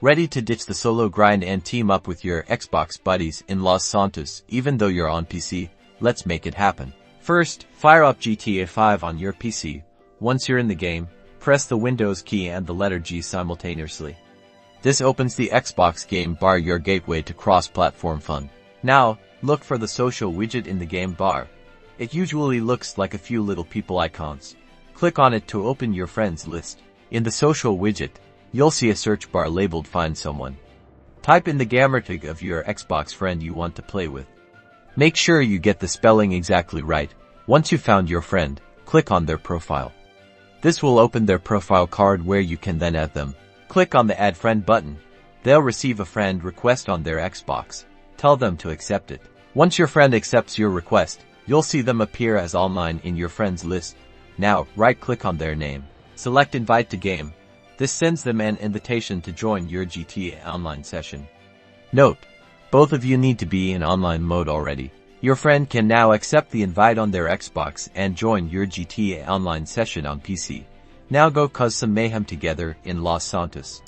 Ready to ditch the solo grind and team up with your Xbox buddies in Los Santos, even though you're on PC? Let's make it happen. First, fire up GTA 5 on your PC. Once you're in the game, press the Windows key and the letter G simultaneously. This opens the Xbox game bar, your gateway to cross-platform fun. Now, look for the social widget in the game bar. It usually looks like a few little people icons. Click on it to open your friends list. In the social widget, you'll see a search bar labeled Find Someone. Type in the gamer tag of your Xbox friend you want to play with. Make sure you get the spelling exactly right. Once you've found your friend, click on their profile. This will open their profile card where you can then add them. Click on the Add Friend button. They'll receive a friend request on their Xbox. Tell them to accept it. Once your friend accepts your request, you'll see them appear as online in your friends list. Now, right-click on their name. Select Invite to Game. This sends them an invitation to join your GTA Online session. Note: both of you need to be in online mode already. Your friend can now accept the invite on their Xbox and join your GTA Online session on PC. Now go cause some mayhem together in Los Santos.